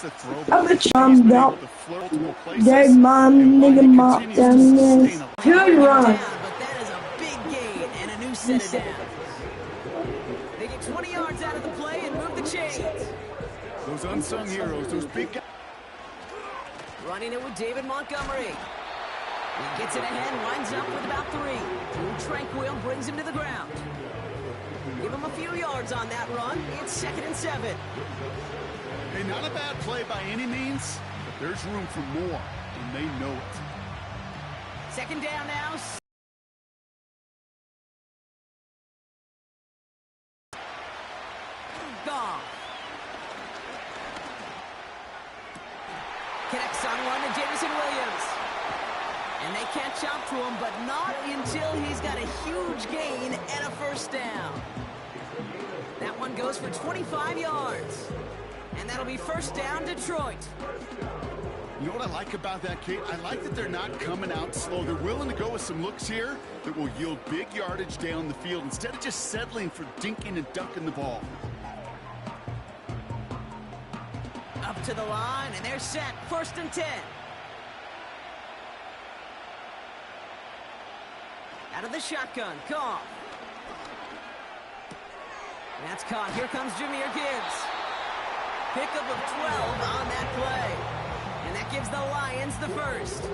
the throw. I'm a chum up. Dead mom, nigga, mop down this. Good run. But that is a big gain and a new set of downs. They get 20 yards out of the play and move the chains. Those unsung heroes, those big guys. Running it with David Montgomery. He gets it ahead, winds up with about 3. Drew Tranquil brings him to the ground. Give him a few yards on that run. It's 2nd and 7. Hey, not a bad play by any means, but there's room for more, and they know it. 2nd down now. Goff. Connects on one to Jameson Williams. And they catch up to him, but not until he's got a huge gain and a 1st down. That one goes for 25 yards. And that'll be 1st down, Detroit. You know what I like about that, Kate? I like that they're not coming out slow. They're willing to go with some looks here that will yield big yardage down the field instead of just settling for dinking and dunking the ball. Up to the line, and they're set. 1st and 10. Out of the shotgun, Goff. That's caught. Here comes Jahmyr Gibbs. Pickup of 12 on that play. And that gives the Lions the 1st.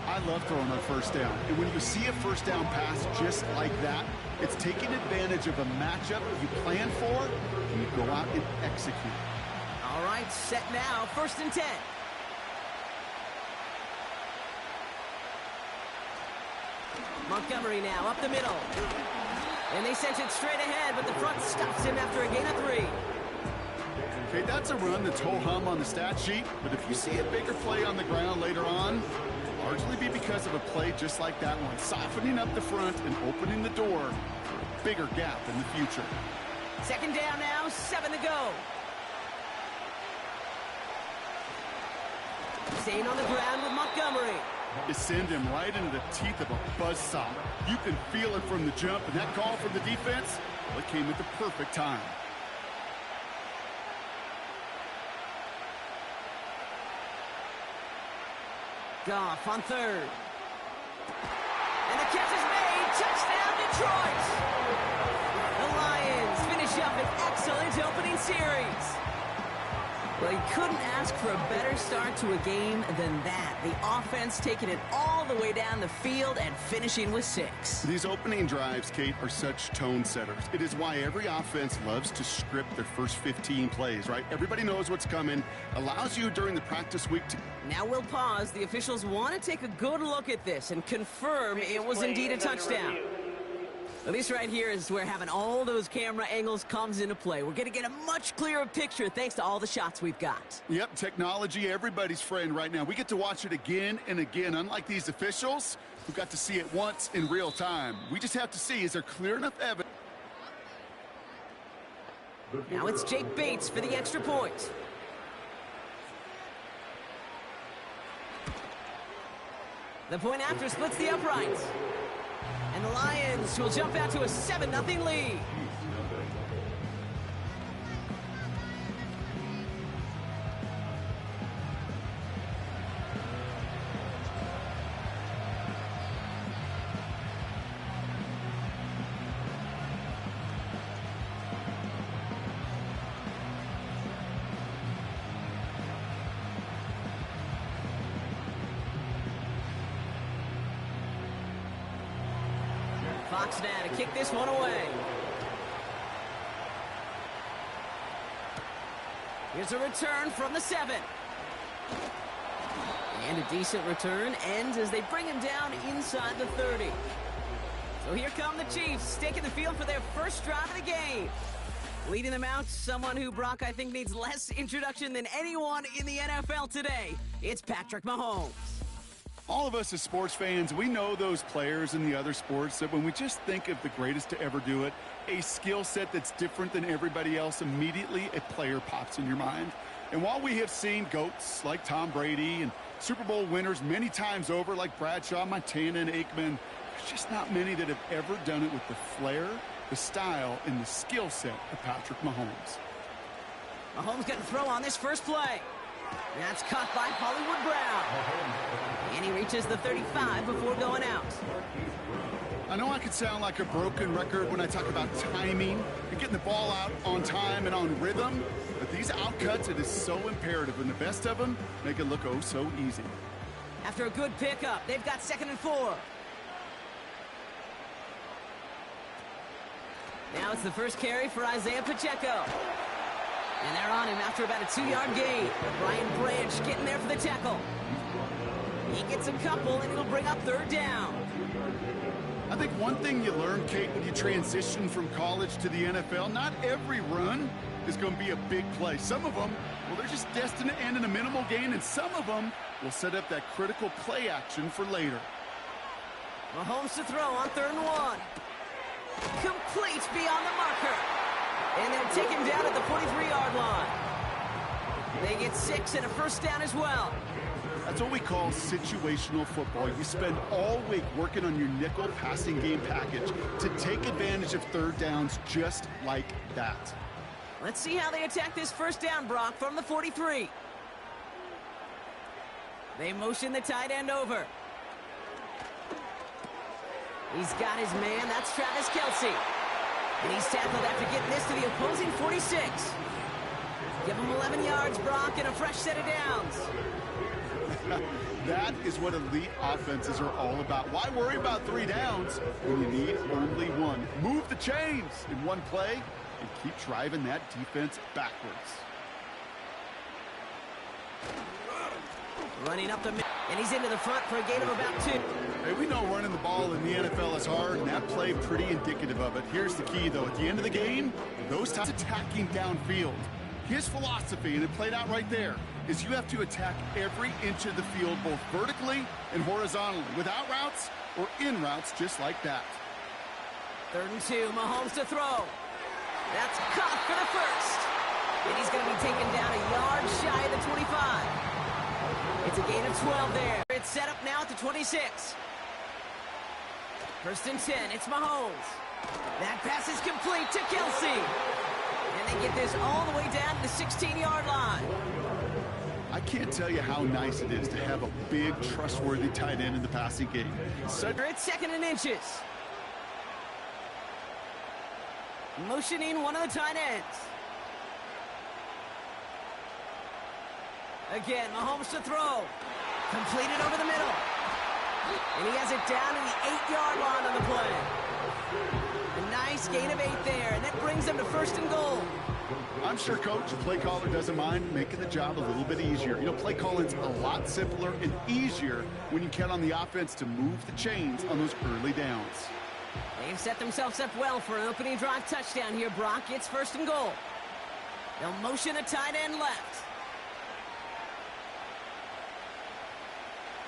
I love throwing on 1st down. And when you see a 1st down pass just like that, it's taking advantage of a matchup you plan for, and you go out and execute. All right, set now. 1st and 10. Montgomery now up the middle. And they sent it straight ahead, but the front stops him after a gain of 3. Okay, that's a run that's ho-hum on the stat sheet, but if you see a bigger play on the ground later on, it'll largely be because of a play just like that one, softening up the front and opening the door for a bigger gap in the future. 2nd down now, 7 to go. Staying on the ground with Montgomery. You send him right into the teeth of a buzzsaw. You can feel it from the jump, and that call from the defense, well, it came at the perfect time. Goff on 3rd. And the catch is made. Touchdown, Detroit. The Lions finish up an excellent opening series. Well, you couldn't ask for a better start to a game than that. The offense taking it all the way down the field and finishing with 6. These opening drives, Kate, are such tone setters. It is why every offense loves to script their first 15 plays, right? Everybody knows what's coming. Allows you during the practice week to... Now we'll pause. The officials want to take a good look at this and confirm it was indeed a touchdown. Well, this right here is where having all those camera angles comes into play. We're going to get a much clearer picture thanks to all the shots we've got. Yep, technology, everybody's friend right now. We get to watch it again and again. Unlike these officials, who got to see it once in real time. We just have to see, is there clear enough evidence? Now it's Jake Bates for the extra point. The point after splits the uprights. And the Lions will jump out to a 7-0 lead. Fox now to kick this one away. Here's a return from the 7. And a decent return ends as they bring him down inside the 30. So here come the Chiefs, taking the field for their first drive of the game. Leading them out, someone who, Brock, I think needs less introduction than anyone in the NFL today. It's Patrick Mahomes. All of us as sports fans, we know those players in the other sports that when we just think of the greatest to ever do it, a skill set that's different than everybody else, immediately a player pops in your mind. And while we have seen GOATs like Tom Brady and Super Bowl winners many times over like Bradshaw, Montana, and Aikman, there's just not many that have ever done it with the flair, the style, and the skill set of Patrick Mahomes. Mahomes got to throw on this first play. That's caught by Hollywood Brown. And he reaches the 35 before going out. I know I could sound like a broken record when I talk about timing and getting the ball out on time and on rhythm, but these outcuts, it is so imperative, and the best of them make it look oh so easy. After a good pickup, they've got 2nd and 4. Now it's the first carry for Isaiah Pacheco. And they're on him after about a 2-yard gain. Brian Branch getting there for the tackle. He gets a couple, and it'll bring up 3rd down. I think one thing you learn, Kate, when you transition from college to the NFL, not every run is going to be a big play. Some of them, well, they're just destined to end in a minimal gain, and some of them will set up that critical play action for later. Mahomes to throw on 3rd and 1. Complete beyond the marker. And they'll take him down at the 43-yard line. They get 6 and a first down as well. That's what we call situational football. You spend all week working on your nickel passing game package to take advantage of 3rd downs just like that. Let's see how they attack this first down, Brock, from the 43. They motion the tight end over. He's got his man. That's Travis Kelce. And he's tackled after getting this to the opposing 46. Give him 11 yards, Brock, and a fresh set of downs. That is what elite offenses are all about. Why worry about 3 downs when you need only 1? Move the chains in one play and keep driving that defense backwards. Running up the middle, and he's into the front for a gain of about 2. Hey, we know running the ball in the NFL is hard, and that play pretty indicative of it. Here's the key, though. At the end of the game, those times attacking downfield. His philosophy, and it played out right there, is you have to attack every inch of the field, both vertically and horizontally, without routes or in routes just like that. 3rd and 2, Mahomes to throw. That's caught for the first. And he's going to be taken down a yard shy of the 25. It's a gain of 12 there. It's set up now at the 26. 1st and 10, it's Mahomes. That pass is complete to Kelce. And they get this all the way down to the 16-yard line. I can't tell you how nice it is to have a big, trustworthy tight end in the passing game. It's 2nd and inches. Motioning one of the tight ends. Again, Mahomes to throw. Completed over the middle. And he has it down to the 8-yard line on the play. A nice gain of 8 there, and that brings them to 1st and goal. I'm sure, Coach, the play caller doesn't mind making the job a little bit easier. You know, play calling's a lot simpler and easier when you count on the offense to move the chains on those early downs. They've set themselves up well for an opening drive touchdown here, Brock. It's 1st and goal. They'll motion a tight end left.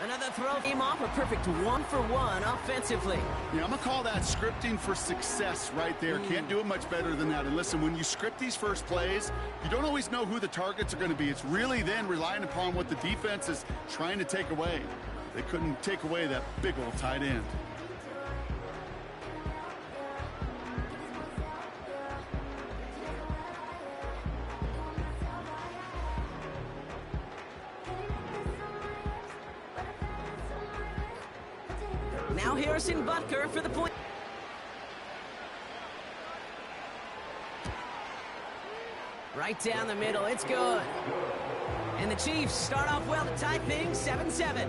Another throw came off, a perfect 1-for-1 offensively. Yeah, I'm going to call that scripting for success right there. Can't do it much better than that. And listen, when you script these first plays, you don't always know who the targets are going to be. It's really then relying upon what the defense is trying to take away. They couldn't take away that big old tight end. Now Harrison Butker for the point. Right down the middle, it's good. And the Chiefs start off well to tie things 7-7.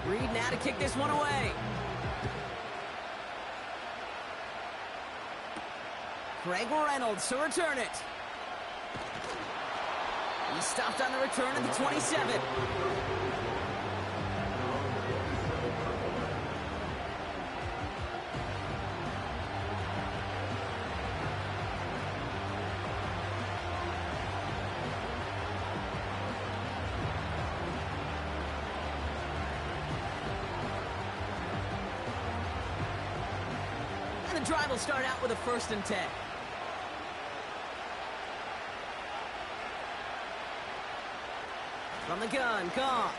Reed now to kick this one away. Craig Reynolds to return it. He stopped on the return at the 27. drive will start out with a 1st and 10. From the gun, Goff.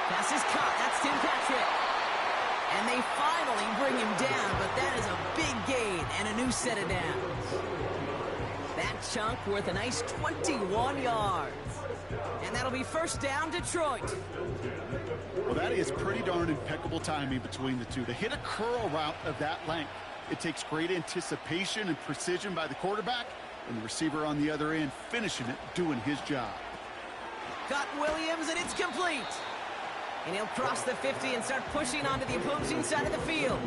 Pass is caught. That's Tim Patrick. And they finally bring him down, but that is a big gain and a new set of downs. That chunk worth a nice 21 yards. And that'll be 1st down, Detroit. Well, that is pretty darn impeccable timing between the two. To hit a curl route of that length, it takes great anticipation and precision by the quarterback, and the receiver on the other end finishing it, doing his job. Got Williams, and it's complete. And he'll cross the 50 and start pushing onto the opposing side of the field.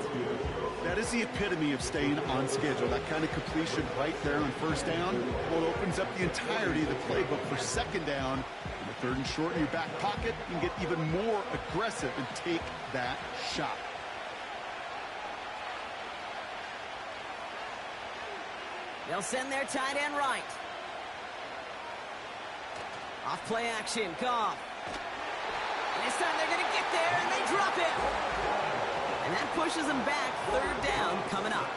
That is the epitome of staying on schedule. That kind of completion right there on 1st down, well, it opens up the entirety of the playbook for 2nd down. And the 3rd and short in your back pocket, you can get even more aggressive and take that shot. They'll send their tight end right. Off play action, Goff. And this time they're going to get there, and they drop it. And that pushes them back. 3rd down coming up.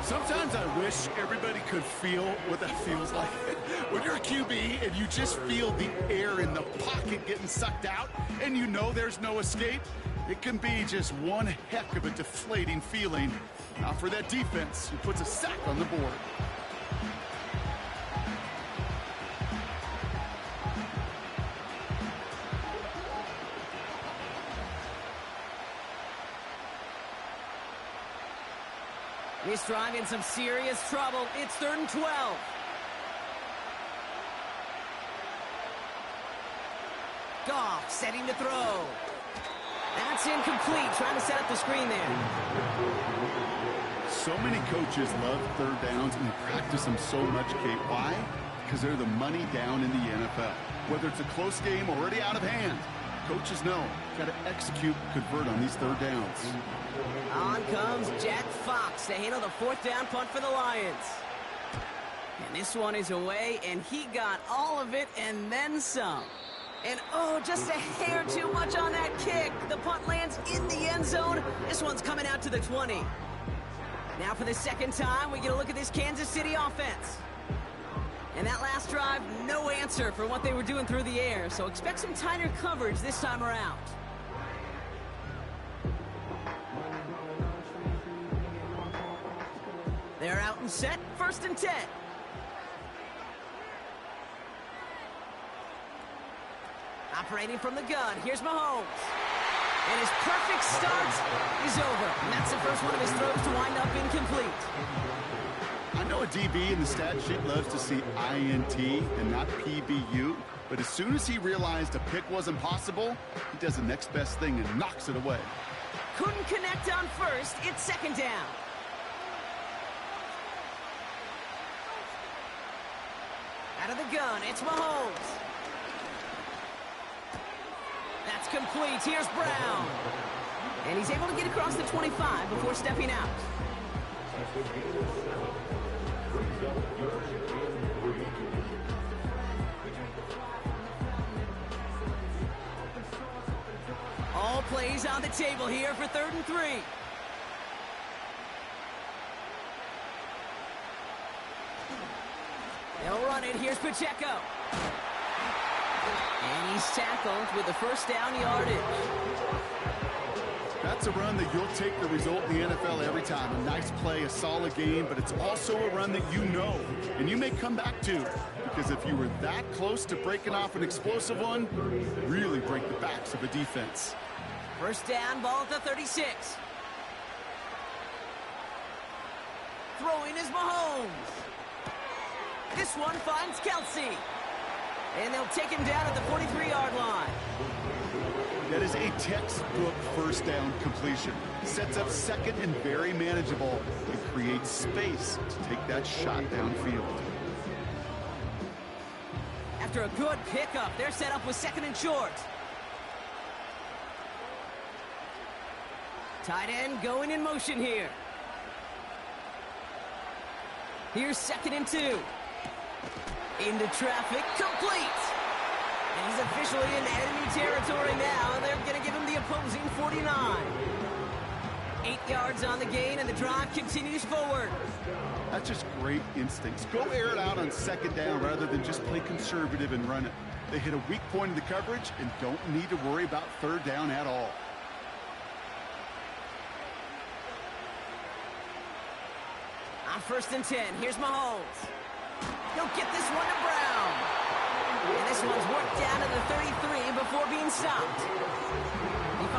Sometimes I wish everybody could feel what that feels like. When you're a QB and you just feel the air in the pocket getting sucked out and you know there's no escape, it can be just one heck of a deflating feeling. Now for that defense, who puts a sack on the board. This drive in some serious trouble. It's 3rd and 12. Goff setting to throw. That's incomplete. Trying to set up the screen there. So many coaches love 3rd downs and they practice them so much, Kate. Why? Because they're the money down in the NFL. Whether it's a close game already out of hand, coaches know got to execute, convert on these 3rd downs. On comes Jack Fox to handle the 4th down punt for the Lions. And this one is away, and he got all of it and then some. And, oh, just a hair too much on that kick. The punt lands in the end zone. This one's coming out to the 20. Now for the 2nd time, we get a look at this Kansas City offense. And that last drive, no answer for what they were doing through the air. So expect some tighter coverage this time around. They're out and set, 1st and 10. Operating from the gun, here's Mahomes. And his perfect start is over. And that's the first one of his throws to wind up incomplete. I know a DB in the stat sheet loves to see INT and not PBU, but as soon as he realized a pick wasn't possible, he does the next best thing and knocks it away. Couldn't connect on 1st, it's 2nd down. Out of the gun, it's Mahomes. That's complete. Here's Brown. And he's able to get across the 25 before stepping out. All plays on the table here for 3rd and 3. They'll run it. Here's Pacheco. And he's tackled with the 1st down yardage. That's a run that you'll take the result in the NFL every time. A nice play, a solid game, but it's also a run that you know and you may come back to. Because if you were that close to breaking off an explosive one, really break the backs of a defense. 1st down, ball at the 36. Throwing is Mahomes. This one finds Kelsey. And they'll take him down at the 43-yard line. That is a textbook 1st down completion. Sets up 2nd and very manageable and creates space to take that shot downfield. After a good pickup, they're set up with 2nd and short. Tight end going in motion here. Here's 2nd and 2. Into traffic, complete. And he's officially in enemy territory now, and they're going to give him the opposing 49. 8 yards on the gain, and the drive continues forward. That's just great instincts. Go air it out on second down rather than just play conservative and run it. They hit a weak point in the coverage and don't need to worry about third down at all. On 1st and 10, here's Mahomes. He'll get this one to Brown. And this one's worked down to the 33 before being stopped.